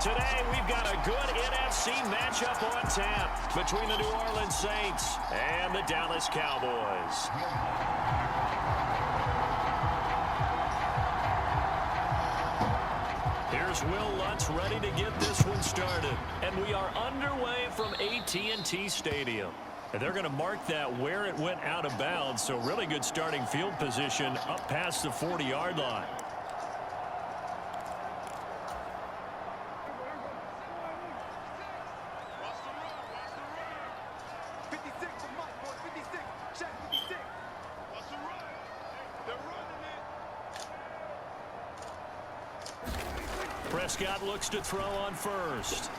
Today, we've got a good NFC matchup on tap between the New Orleans Saints and the Dallas Cowboys. Here's Will Lutz ready to get this one started. And we are underway from AT&T Stadium. And they're going to mark that where it went out of bounds, so really good starting field position up past the 40-yard line. Prescott looks to throw on first.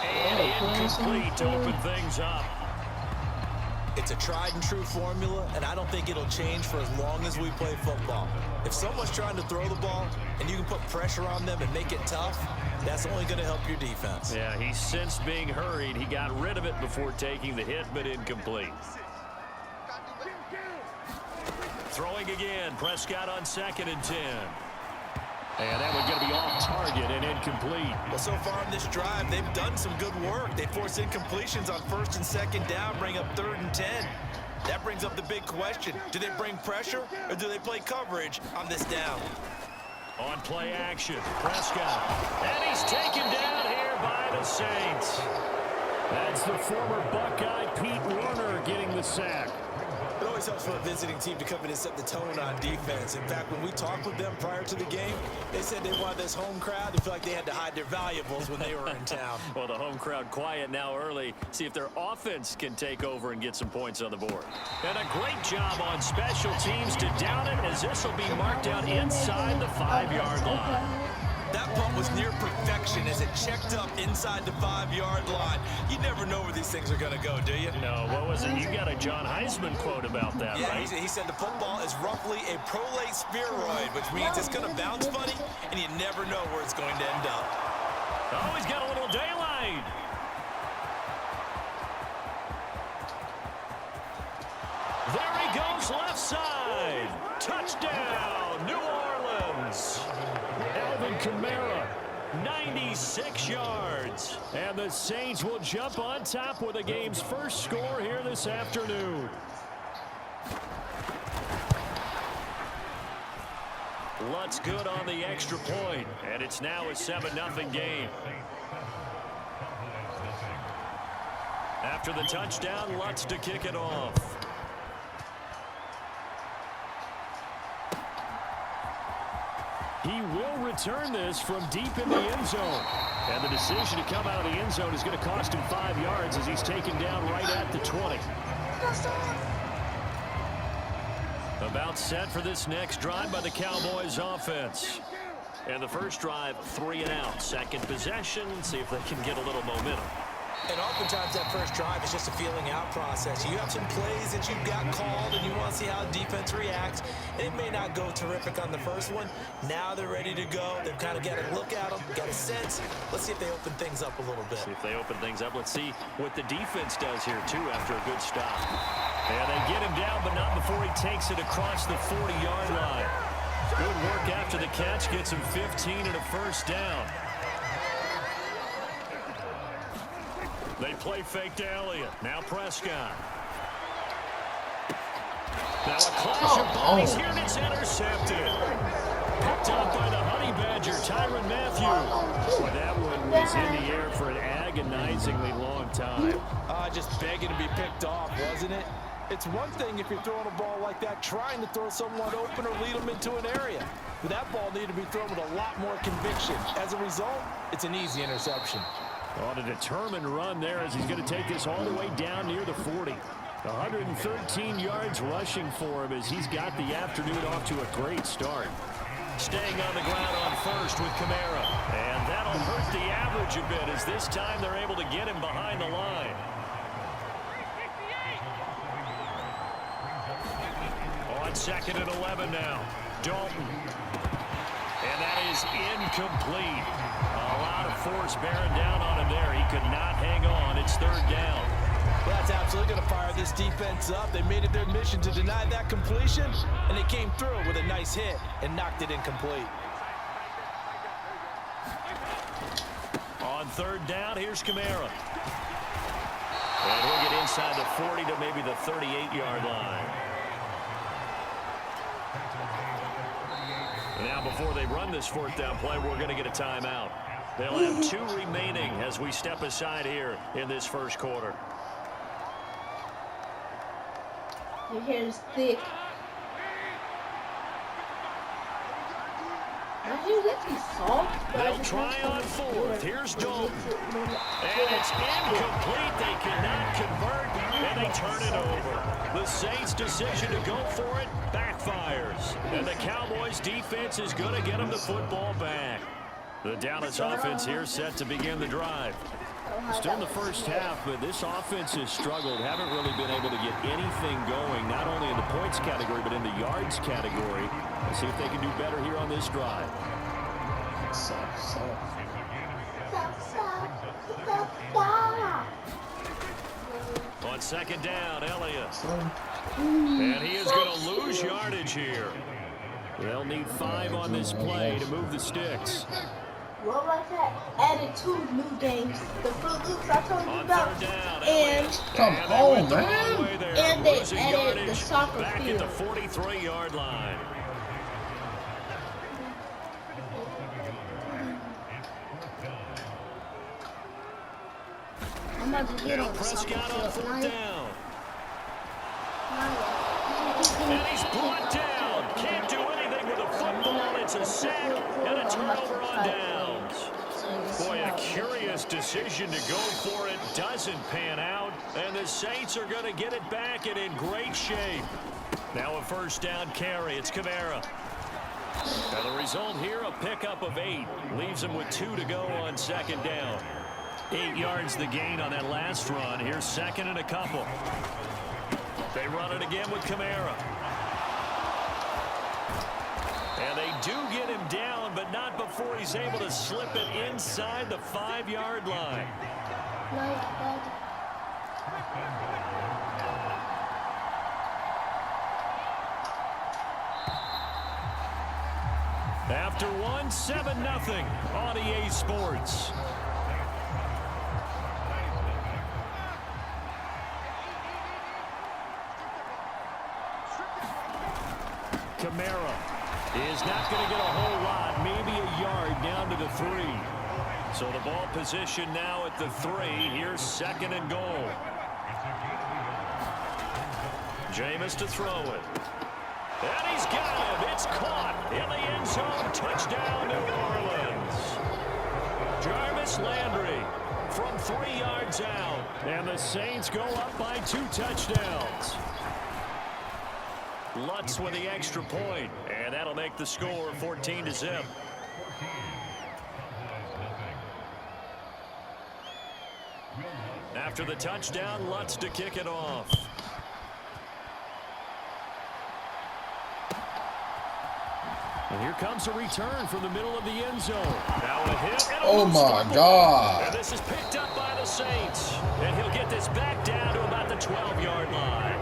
And incomplete to open things up. It's a tried and true formula, and I don't think it'll change for as long as we play football. If someone's trying to throw the ball and you can put pressure on them and make it tough, that's only going to help your defense. Yeah, he's sensed being hurried. He got rid of it before taking the hit, but incomplete. Throwing again, Prescott on 2nd and 10. And that one's going to be off target and incomplete. Well, so far in this drive, they've done some good work. They force incompletions on 1st and 2nd down, bring up 3rd and 10. That brings up the big question. Do they bring pressure or do they play coverage on this down? On play action, Prescott. And he's taken down here by the Saints. That's the former Buckeye Pete Werner getting the sack. It always helps for a visiting team to come in and set the tone on defense. In fact, when we talked with them prior to the game, they said they wanted this home crowd to feel like they had to hide their valuables when they were in town. Well, the home crowd quiet now early. See if their offense can take over and get some points on the board. And a great job on special teams to down it, as this will be marked out inside the 5-yard line. That punt was near perfection as it checked up inside the 5-yard line. You never know where these things are going to go, do you? No, what was it? You got a John Heisman quote about that, yeah, right? He said the football is roughly a prolate spheroid, which means it's going to bounce funny, and you never know where it's going to end up. Oh, he's got a little daylight. There he goes, left side. Touchdown, New Orleans. Alvin Kamara, 96 yards. And the Saints will jump on top with the game's first score here this afternoon. Lutz good on the extra point, and it's now a 7-0 game. After the touchdown, Lutz to kick it off. He will return this from deep in the end zone. And the decision to come out of the end zone is going to cost him 5 yards as he's taken down right at the 20. About set for this next drive by the Cowboys offense. And the first drive, 3 and out. Second possession, see if they can get a little momentum. And oftentimes that first drive is just a feeling out process. You have some plays that you've got called and you want to see how defense reacts. And it may not go terrific on the first one. Now they're ready to go. They've kind of got a look at them, got a sense. Let's see if they open things up a little bit. See if they open things up. Let's see what the defense does here, too, after a good stop. And they get him down, but not before he takes it across the 40-yard line. Good work after the catch. Gets him 15 and a first down. They play fake to Elliott. Now Prescott. Now a clash of bodies here, and it's intercepted. Picked up by the Honey Badger, Tyrann Mathieu. Boy, that one was in the air for an agonizingly long time. Just begging to be picked off, wasn't it? It's one thing if you're throwing a ball like that, trying to throw someone open or lead them into an area. But that ball needed to be thrown with a lot more conviction. As a result, it's an easy interception. On a determined run there as he's going to take this all the way down near the 40. 113 yards rushing for him as he's got the afternoon off to a great start. Staying on the ground on first with Kamara. And that'll hurt the average a bit as this time they're able to get him behind the line. On 2nd and 11 now. Dalton. And that is incomplete. A lot of force bearing down on him there. He could not hang on. It's 3rd down. Well, that's absolutely going to fire this defense up. They made it their mission to deny that completion, and they came through with a nice hit and knocked it incomplete. third down, here's Kamara. And he'll get inside the 40 to maybe the 38-yard line. Now before they run this fourth down play, we're going to get a timeout. They'll have 2 remaining as we step aside here in this first quarter. Your hair is thick. They'll try on fourth. Here's Dalton. And it's incomplete. They cannot convert, and they turn it over. The Saints' decision to go for it backfires. And the Cowboys' defense is going to get them the football back. The Dallas offense here set to begin the drive. Still in the first half, but this offense has struggled. Haven't really been able to get anything going, not only in the points category, but in the yards category. Let's see if they can do better here on this drive. On second down, Elliott. And he is going to lose yardage here. They'll need 5 on this play to move the sticks. What was that? Added 2 new games. The Fruit Loops I told you about. And come on, man. And they added the soccer back field. at the 43-yard line. I'm about to get on the Prescott soccer on field. fourth down. And he's brought down. Can't do anything with a football. It's a sack and a turnover on downs. Boy, a curious decision to go for it. Doesn't pan out. And the Saints are going to get it back and in great shape. Now a first down carry. It's Kamara. And the result here, a pickup of 8. Leaves him with 2 to go on second down. 8 yards the gain on that last run. Here's second and a couple. They run it again with Kamara. And they do get him down, but not before he's able to slip it inside the 5-yard line. After 1, 7-0 on EA Sports. Kamara is not going to get a whole lot, maybe a yard down to the 3. So the ball position now at the 3. Here's second and goal. Jameis to throw it. And he's got him. It's caught in the end zone. Touchdown, New Orleans. Jarvis Landry from 3 yards out. And the Saints go up by 2 touchdowns. Lutz with the extra point, and that'll make the score 14-0. After the touchdown, Lutz to kick it off. And here comes a return from the middle of the end zone. Now a hit. And Oh my God. And this is picked up by the Saints. And he'll get this back down to about the 12-yard line.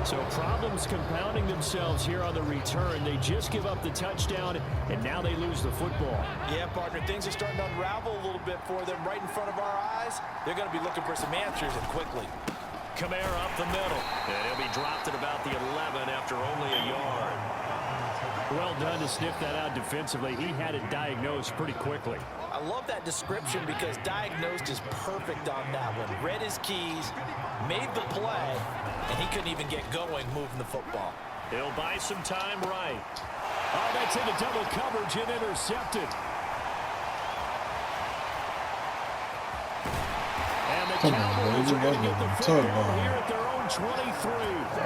So problems compounding themselves here on the return. They just give up the touchdown, and now they lose the football. Yeah, partner, things are starting to unravel a little bit for them right in front of our eyes. They're going to be looking for some answers, and quickly. Kamara up the middle, and he'll be dropped at about the 11 after only a yard. Well done to sniff that out defensively. He had it diagnosed pretty quickly. I love that description because diagnosed is perfect on that one. Read his keys, made the play, and he couldn't even get going moving the football. He'll buy some time right. Oh, that's into double coverage and intercepted. And the Cowboys are going to get the football here at their own 23.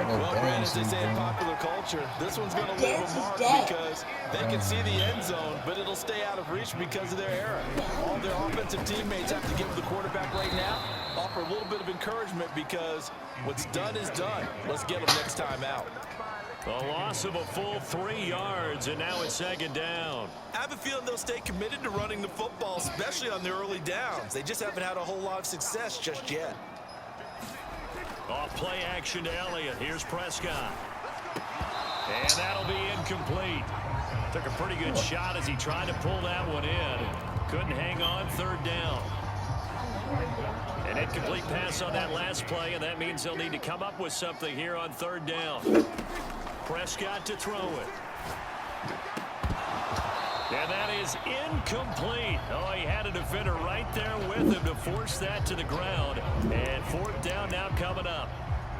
Well, Brad, as they say in popular culture, this one's going to leave a mark because they can see the end zone, but it'll stay out of reach because of their error. All their offensive teammates have to give the quarterback right now, offer a little bit of encouragement because what's done is done. Let's get them next time out. A loss of a full 3 yards, and now it's second down. I have a feeling they'll stay committed to running the football, especially on their early downs. They just haven't had a whole lot of success just yet. Off play action to Elliott. Here's Prescott. And that'll be incomplete. Took a pretty good shot as he tried to pull that one in. Couldn't hang on third down. Incomplete pass on that last play, and that means they'll need to come up with something here on third down. Prescott to throw it. And that is incomplete. Oh, he had a defender right there with him to force that to the ground. And fourth down now coming up.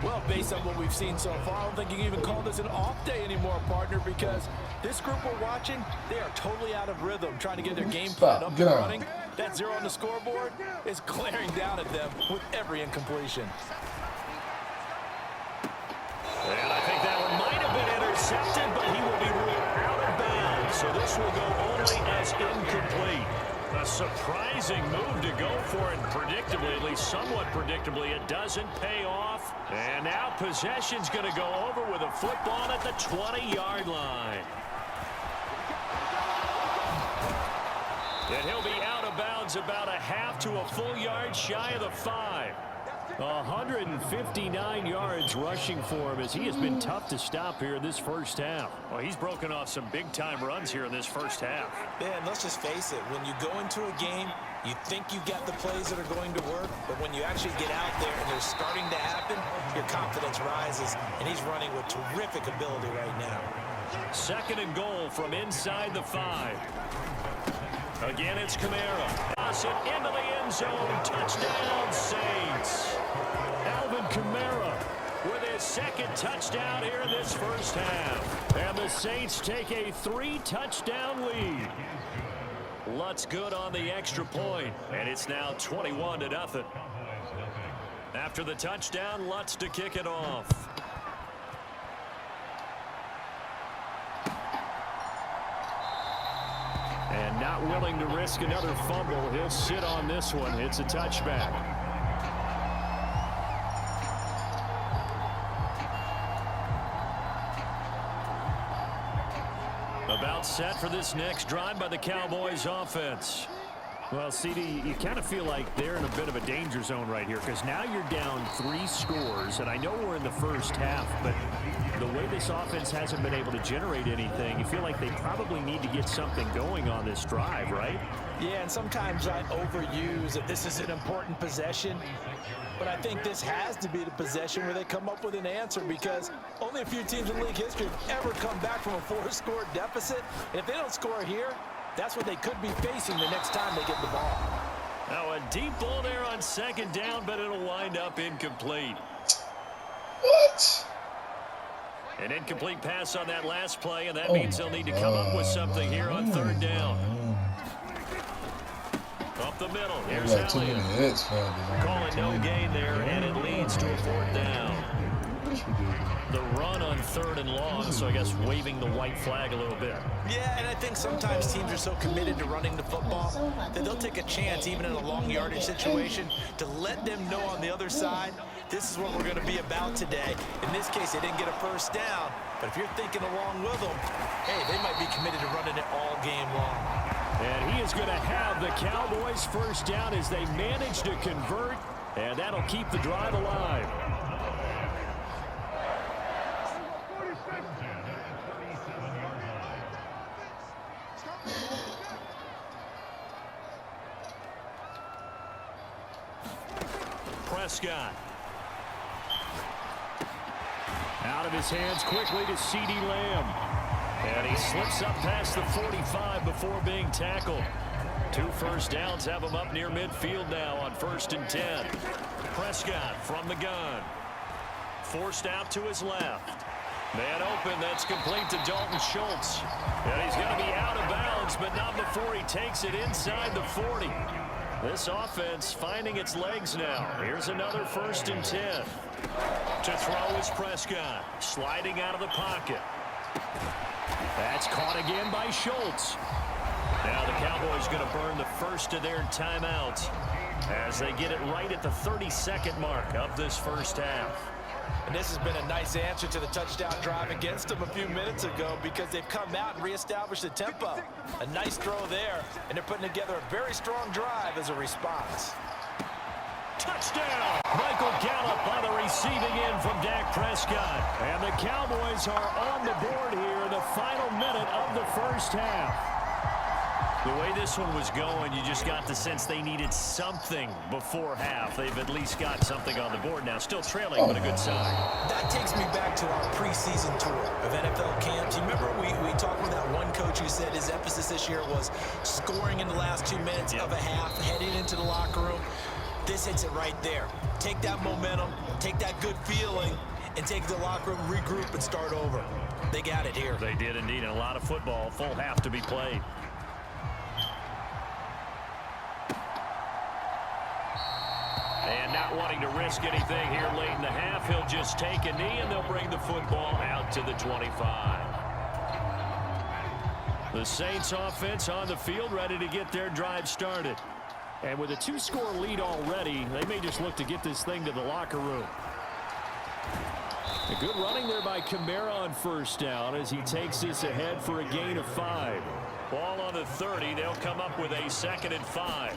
Well, based on what we've seen so far, I don't think you can even call this an off day anymore, partner, because this group we're watching, they are totally out of rhythm, trying to get their game plan up and running. That 0 on the scoreboard is glaring down at them with every incompletion. And I think that one might have been intercepted, but he will be ruled out of bounds. So this will go only as incomplete. A surprising move to go for it, predictably, at least somewhat predictably, it doesn't pay off. And now possession's going to go over with a football at the 20-yard line. And he'll be out of bounds about a half to a full yard shy of the 5. 159 yards rushing for him as he has been tough to stop here in this first half. Well, he's broken off some big-time runs here in this first half. Yeah, and let's just face it, when you go into a game, you think you got the plays that are going to work, but when you actually get out there and they're starting to happen, your confidence rises, and he's running with terrific ability right now. Second and goal from inside the 5. Again, it's Kamara. Toss it into the end zone. Touchdown, Saints. Alvin Kamara with his second touchdown here in this first half. And the Saints take a 3-touchdown lead. Lutz good on the extra point, and it's now 21-0. After the touchdown, Lutz to kick it off. And not willing to risk another fumble. He'll sit on this one. It's a touchback. About set for this next drive by the Cowboys offense. Well, CD, you kind of feel like they're in a bit of a danger zone right here because now you're down 3 scores, and I know we're in the first half, but the way this offense hasn't been able to generate anything, you feel like they probably need to get something going on this drive, right? Yeah, and sometimes I overuse that this is an important possession, but I think this has to be the possession where they come up with an answer because only a few teams in league history have ever come back from a 4-score deficit. And if they don't score here, that's what they could be facing the next time they get the ball. Now a deep ball there on second down, but it'll wind up incomplete. What? An incomplete pass on that last play, and that means they'll need to come up with something here on third down. Up the middle, here's Elliott. Calling no gain there, and it leads to a fourth down. The run on third and long, so I guess waving the white flag a little bit. Yeah, and I think sometimes teams are so committed to running the football that they'll take a chance, even in a long yardage situation, to let them know on the other side, this is what we're going to be about today. In this case, they didn't get a first down, but if you're thinking along with them, hey, they might be committed to running it all game long. And he is going to have the Cowboys first down as they manage to convert, and that'll keep the drive alive. Prescott. Out of his hands quickly to CeeDee Lamb. And he slips up past the 45 before being tackled. 2 first downs have him up near midfield now on 1st and 10. Prescott from the gun. Forced out to his left. Man open, that's complete to Dalton Schultz. And he's going to be out of bounds, but not before he takes it inside the 40. This offense finding its legs now. Here's another 1st and 10. To throw is Prescott. Sliding out of the pocket. That's caught again by Schultz. Now the Cowboys going to burn the first of their timeouts as they get it right at the 32nd mark of this first half. And this has been a nice answer to the touchdown drive against them a few minutes ago because they've come out and reestablished the tempo. A nice throw there, and they're putting together a very strong drive as a response. Touchdown! Michael Gallup on the receiving end from Dak Prescott. And the Cowboys are on the board here in the final minute of the first half. The way this one was going, you just got the sense they needed something before half. They've at least got something on the board now. Still trailing, but a good sign. That takes me back to our preseason tour of NFL camps. You remember we talked with that one coach who said his emphasis this year was scoring in the last 2 minutes of a half, heading into the locker room. This hits it right there. Take that momentum, take that good feeling, and take the locker room, regroup, and start over. They got it here. They did indeed, and a lot of football, full half to be played. And not wanting to risk anything here late in the half, he'll just take a knee, and they'll bring the football out to the 25. The Saints offense on the field, ready to get their drive started. And with a 2-score lead already, they may just look to get this thing to the locker room. A good running there by Kamara on first down as he takes this ahead for a gain of 5. Ball on the 30. They'll come up with a 2nd and 5.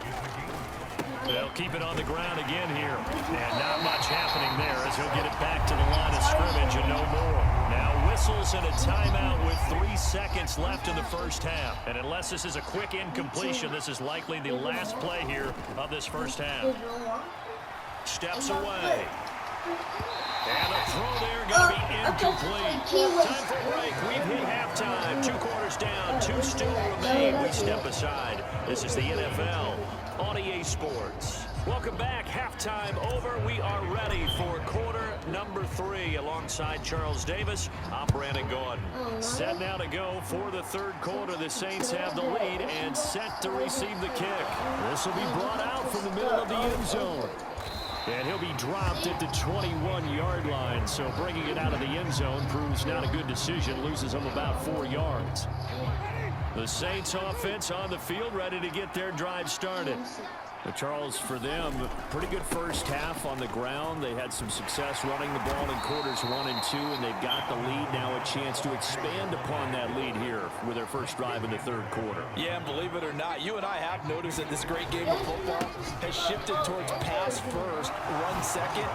They'll keep it on the ground again here. And not much happening there as he'll get it back to the line of scrimmage and no more. Now whistles and a timeout with 3 seconds left in the first half. And unless this is a quick incompletion, this is likely the last play here of this first half. Steps away. And the throw there going to be incomplete. Time for a break. We've hit halftime. 2 quarters down. 2 still remain. We step aside. This is the NFL on EA Sports. Welcome back. Halftime over. We are ready for quarter number 3 alongside Charles Davis. I'm Brandon Gordon. Set now to go for the 3rd quarter. The Saints have the lead and set to receive the kick. This will be brought out from the middle of the end zone. And he'll be dropped at the 21-yard line. So bringing it out of the end zone proves not a good decision. Loses him about 4 yards. The Saints offense on the field, ready to get their drive started. But Charles, for them, pretty good first half on the ground. They had some success running the ball in quarters 1 and 2, and they've got the lead now, a chance to expand upon that lead here with their first drive in the 3rd quarter. Yeah, and believe it or not, you and I have noticed that this great game of football has shifted towards pass first, run second.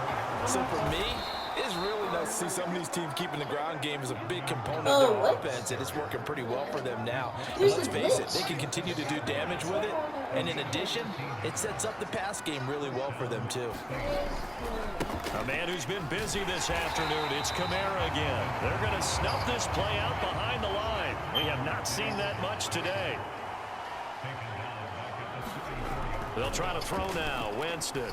So for me, it's really nice to see some of these teams keeping the ground game as a big component of their offense, and it's working pretty well for them now. And let's face it, they can continue to do damage with it, and in addition, it sets up the pass game really well for them too. A man who's been busy this afternoon, it's Kamara again. They're going to snuff this play out behind the line. We have not seen that much today. They'll try to throw now. Winston.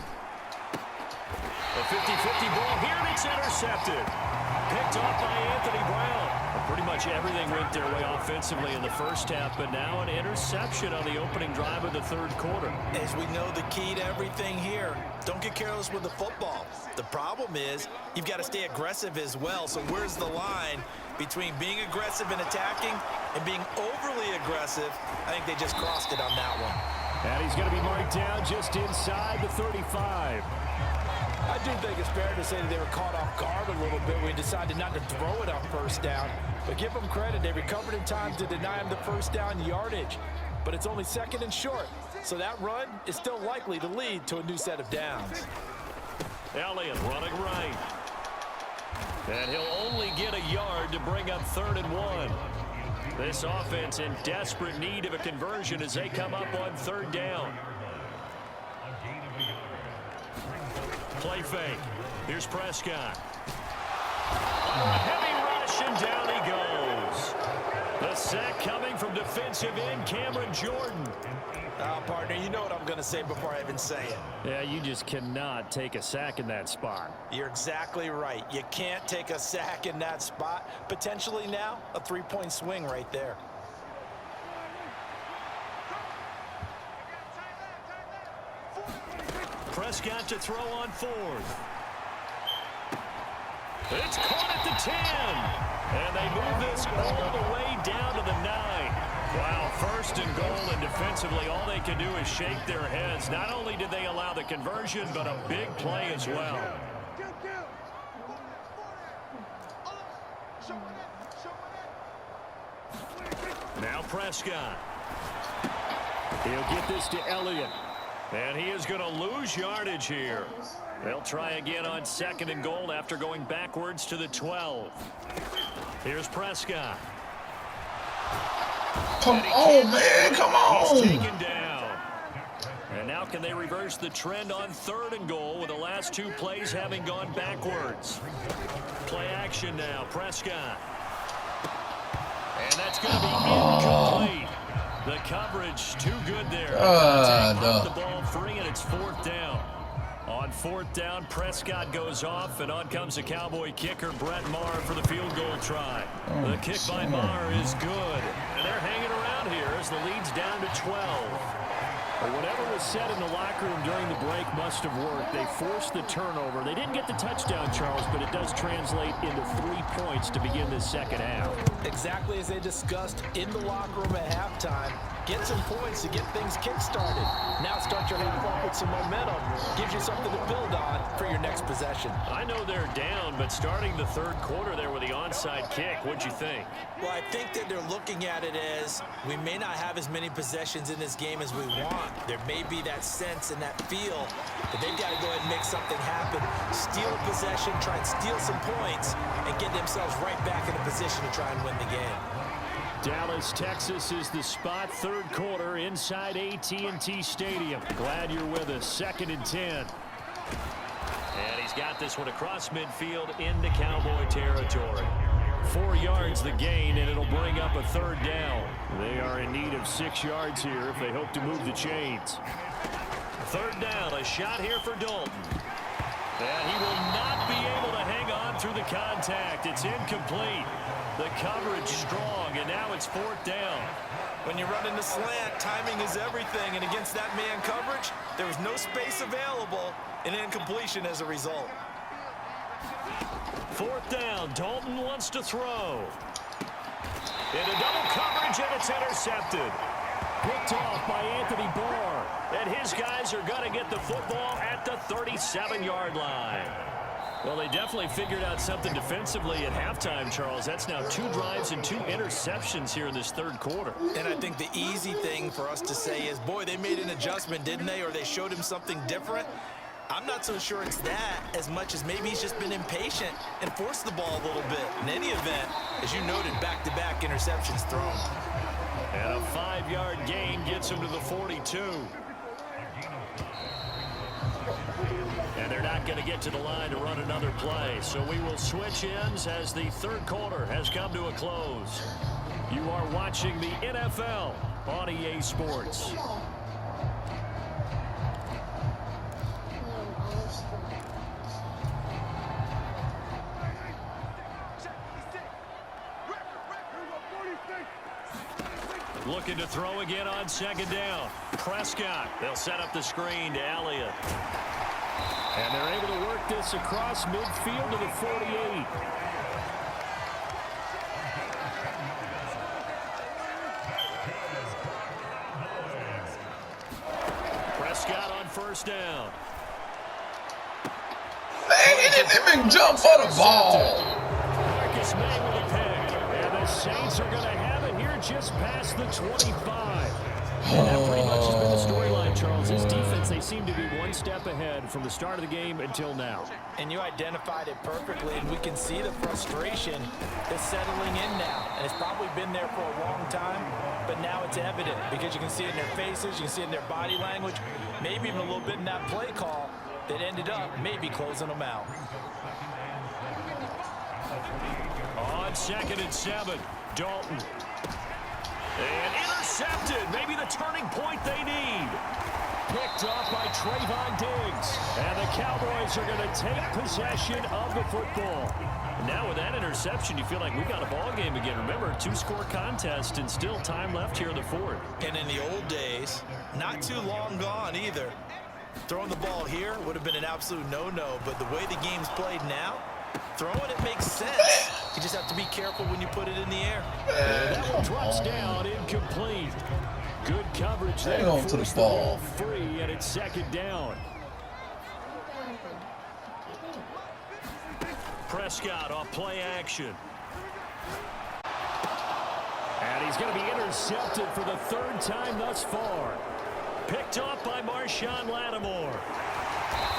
A 50-50 ball here, and it's intercepted. Picked off by Anthony Brown. Pretty much everything went their way offensively in the first half, but now an interception on the opening drive of the 3rd quarter. As we know, the key to everything here, don't get careless with the football. The problem is you've got to stay aggressive as well. So where's the line between being aggressive and attacking and being overly aggressive? I think they just crossed it on that one. And he's going to be marked down just inside the 35. I do think it's fair to say that they were caught off guard a little bit. We decided not to throw it on first down. But give them credit. They recovered in time to deny him the first down yardage. But it's only 2nd and short. So that run is still likely to lead to a new set of downs. Elliott running right. And he'll only get a yard to bring up 3rd and 1. This offense in desperate need of a conversion as they come up on 3rd down. Play fake. Here's Prescott. Heavy rush, and down he goes. The sack coming from defensive end Cameron Jordan. Partner, you know what I'm going to say before I even say it. Yeah, you just cannot take a sack in that spot. You're exactly right. You can't take a sack in that spot. Potentially now, a 3-point swing right there. Prescott to throw on 4th. It's caught at the 10. And they move this all the way down to the 9. Wow, 1st and goal, and defensively all they can do is shake their heads. Not only did they allow the conversion, but a big play as well. Now Prescott. He'll get this to Elliott. And he is going to lose yardage here. They'll try again on 2nd and goal after going backwards to the 12. Here's Prescott. Come on, man. Come He's taken on. down. And now can they reverse the trend on 3rd and goal with the last 2 plays having gone backwards? Play action now. Prescott. And that's going to be incomplete. The coverage too good there. The ball free, and it's 4th down. On 4th down, Prescott goes off, and on comes the Cowboy kicker, Brett Maher, for the field goal try. The kick by Maher is good. And they're hanging around here as the lead's down to 12. But whatever was said in the locker room during the break must have worked. They forced the turnover. They didn't get the touchdown, Charles, but it does translate into 3 points to begin this second half. Exactly as they discussed in the locker room at halftime. Get some points to get things kick-started. Now start your half off with some momentum. Gives you something to build on for your next possession. I know they're down, but starting the 3rd quarter there with the onside kick, what'd you think? Well, I think that they're looking at it as we may not have as many possessions in this game as we want. There may be that sense and that feel, but they've got to go ahead and make something happen. Steal a possession, try and steal some points, and get themselves right back in a position to try and win the game. Dallas, Texas is the spot. 3rd quarter inside AT&T Stadium. Glad you're with us. 2nd and 10. And he's got this one across midfield into Cowboy territory. 4 yards the gain, and it'll bring up a 3rd down. They are in need of 6 yards here if they hope to move the chains. 3rd down, a shot here for Dalton. And he will not be able to hang on through the contact. It's incomplete. The coverage strong, and now it's 4th down. When you run into slant, timing is everything, and against that man coverage, there was no space available, and incompletion as a result. 4th down, Dalton wants to throw. Into double coverage, and it's intercepted. Picked off by Anthony Barr, and his guys are going to get the football at the 37-yard line. Well, they definitely figured out something defensively at halftime, Charles. That's now 2 drives and 2 interceptions here in this 3rd quarter. And I think the easy thing for us to say is, boy, they made an adjustment, didn't they? Or they showed him something different. I'm not so sure it's that as much as maybe he's just been impatient and forced the ball a little bit. In any event, as you noted, back-to-back interceptions thrown. And a 5-yard gain gets him to the 42. And they're not going to get to the line to run another play. So we will switch ends as the 3rd quarter has come to a close. You are watching the NFL on EA Sports. Looking to throw again on 2nd down. Prescott. They'll set up the screen to Elliott. And they're able to work this across midfield to the 48. Prescott on 1st down. Man, he didn't even jump for the ball. Marcus May with a pick. And the Saints are going to have it here just past the 25. And that pretty much has been the storyline, Charles. This defense, they seem to be 1 step ahead from the start of the game until now. And you identified it perfectly, and we can see the frustration that's settling in now. And it's probably been there for a long time, but now it's evident because you can see it in their faces, you can see it in their body language, maybe even a little bit in that play call that ended up maybe closing them out. On 2nd and 7, Dalton. And intercepted, maybe the turning point they need. Picked off by Trayvon Diggs. And the Cowboys are going to take possession of the football. And now with that interception, you feel like we've got a ball game again. Remember, a 2-score contest and still time left here in the 4th. And in the old days, not too long gone either. Throwing the ball here would have been an absolute no-no, but the way the game's played now, throwing it makes sense. You just have to be careful when you put it in the air. That one drops down, incomplete. Good coverage there. Hang on to the ball. Free, and it's 2nd down. Prescott off play action. And he's going to be intercepted for the 3rd time thus far. Picked off by Marshawn Lattimore.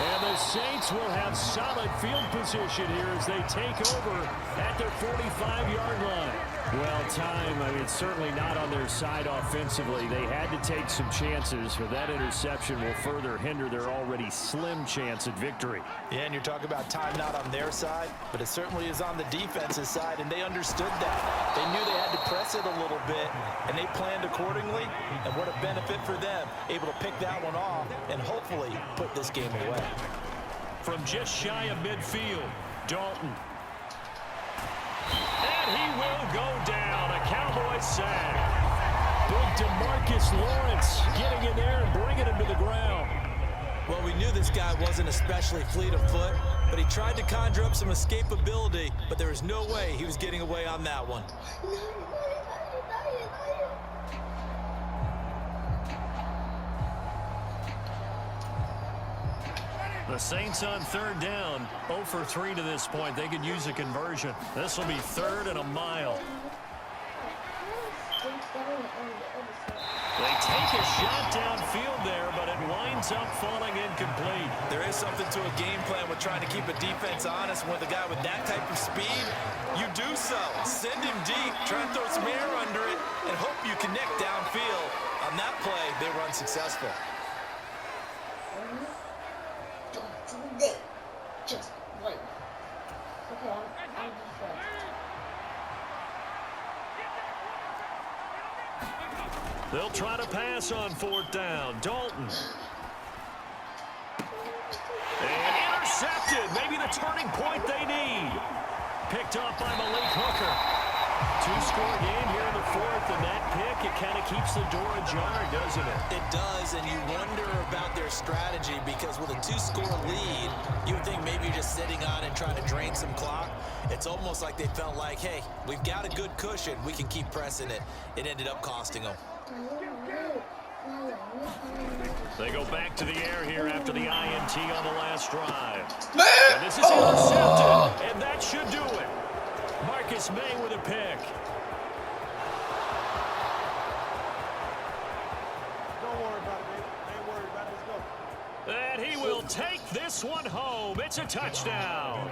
And the Saints will have solid field position here as they take over at their 45-yard line. Well, time, I mean, it's certainly not on their side offensively. They had to take some chances, but that interception will further hinder their already slim chance at victory. Yeah, and you're talking about time not on their side, but it certainly is on the defense's side, and they understood that. They knew they had to press it a little bit, and they planned accordingly, and what a benefit for them, able to pick that one off and hopefully put this game away. From just shy of midfield, Dalton. And he will go down, a Cowboy sack. Big DeMarcus Lawrence getting in there and bringing him to the ground. Well, we knew this guy wasn't especially fleet of foot, but he tried to conjure up some escapability, but there was no way he was getting away on that one. The Saints on third down, 0 for 3 to this point. They could use a conversion. This will be 3rd and a mile. They take a shot downfield there, but it winds up falling incomplete. There is something to a game plan with trying to keep a defense honest. With a guy with that type of speed, you do so. Send him deep, try and throw some air under it, and hope you connect downfield. On that play, they run successful. Just wait. Okay, I'm defense. They'll try to pass on 4th down. Dalton. And intercepted. Maybe the turning point they need. Picked off by Malik Hooker. 2-score game here in the 4th, and that pick, it kind of keeps the door ajar, doesn't it? It does, and you wonder about their strategy because with a 2-score lead, you would think maybe you're just sitting on and trying to drain some clock. It's almost like they felt like, hey, we've got a good cushion. We can keep pressing it. It ended up costing them. They go back to the air here after the INT on the last drive. Man! And this is intercepted, and that should do it. Marcus May with a pick. Don't worry about it, baby. Ain't worried about it. Let's go. And he will take this one home. It's a touchdown.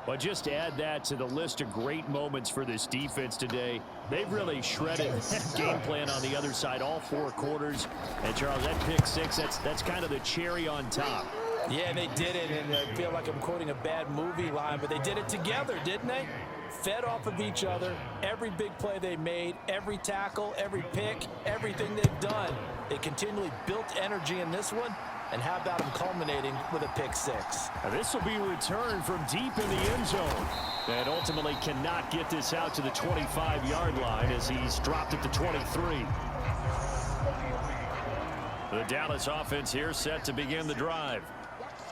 But just add that to the list of great moments for this defense today. They've really shredded that game plan on the other side, all 4 quarters. And, Charles, that pick 6, that's kind of the cherry on top. Yeah, they did it, and I feel like I'm quoting a bad movie line, but they did it together, didn't they? Fed off of each other, every big play they made, every tackle, every pick, everything they've done. They continually built energy in this one, and how about them culminating with a pick 6? Now this will be returned from deep in the end zone. And ultimately cannot get this out to the 25-yard line as he's dropped it to 23. The Dallas offense here set to begin the drive.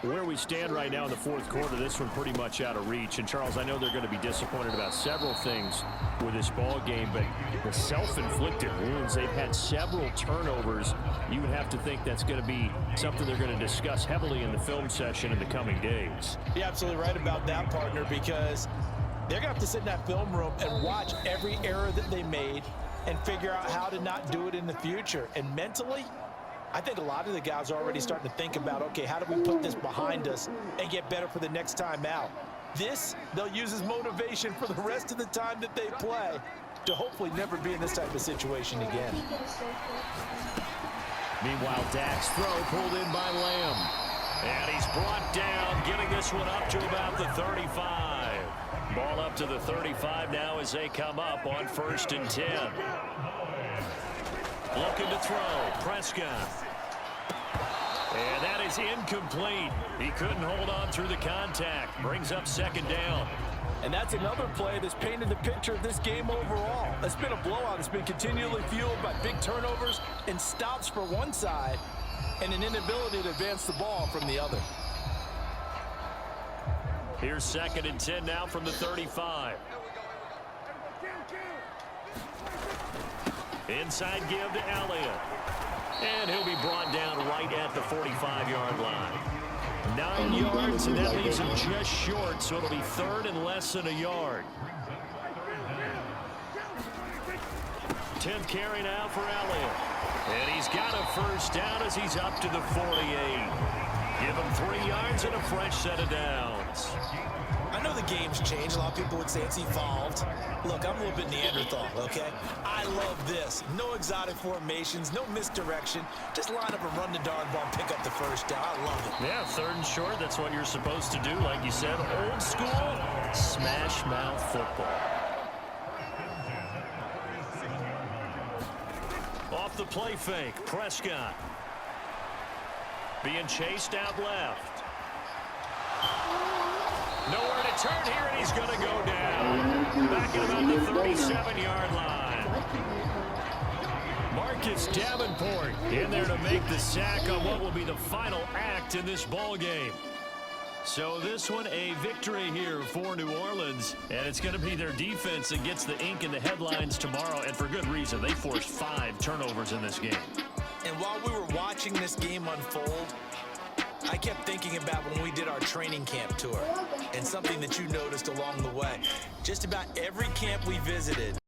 Where we stand right now in the 4th quarter, this one pretty much out of reach. And, Charles, I know they're going to be disappointed about several things with this ball game, but the self-inflicted wounds, they've had several turnovers. You would have to think that's going to be something they're going to discuss heavily in the film session in the coming days. You're absolutely right about that, partner, because they're going to have to sit in that film room and watch every error that they made and figure out how to not do it in the future. And mentally, I think a lot of the guys are already starting to think about, okay, how do we put this behind us and get better for the next time out? This, they'll use as motivation for the rest of the time that they play to hopefully never be in this type of situation again. Meanwhile, Dak's throw pulled in by Lamb. And he's brought down, getting this one up to about the 35. Ball up to the 35 now as they come up on 1st and 10. Looking to throw, Prescott. And that is incomplete. He couldn't hold on through the contact. Brings up 2nd down. And that's another play that's painted the picture of this game overall. It's been a blowout. It's been continually fueled by big turnovers and stops for one side and an inability to advance the ball from the other. Here's 2nd and 10 now from the 35. Inside give to Elliott. And he'll be brought down right at the 45-yard line. 9 yards, and that leaves him just short, so it'll be 3rd and less than a yard. 10th carry now for Elliott. And he's got a 1st down as he's up to the 48. Give him 3 yards and a fresh set of downs. I know the game's changed. A lot of people would say it's evolved. Look, I'm a little bit Neanderthal, okay? I love this. No exotic formations, no misdirection. Just line up and run the darn ball and pick up the first down. I love it. Yeah, 3rd and short, that's what you're supposed to do. Like you said, old school, smash mouth football. Off the play fake, Prescott. Being chased out left. Nowhere to turn here, and he's going to go down. Back at about the 37-yard line. Marcus Davenport in there to make the sack on what will be the final act in this ball game. So this one, a victory here for New Orleans, and it's going to be their defense that gets the ink in the headlines tomorrow, and for good reason. They forced 5 turnovers in this game. And while we were watching this game unfold, I kept thinking about when we did our training camp tour and something that you noticed along the way. Just about every camp we visited,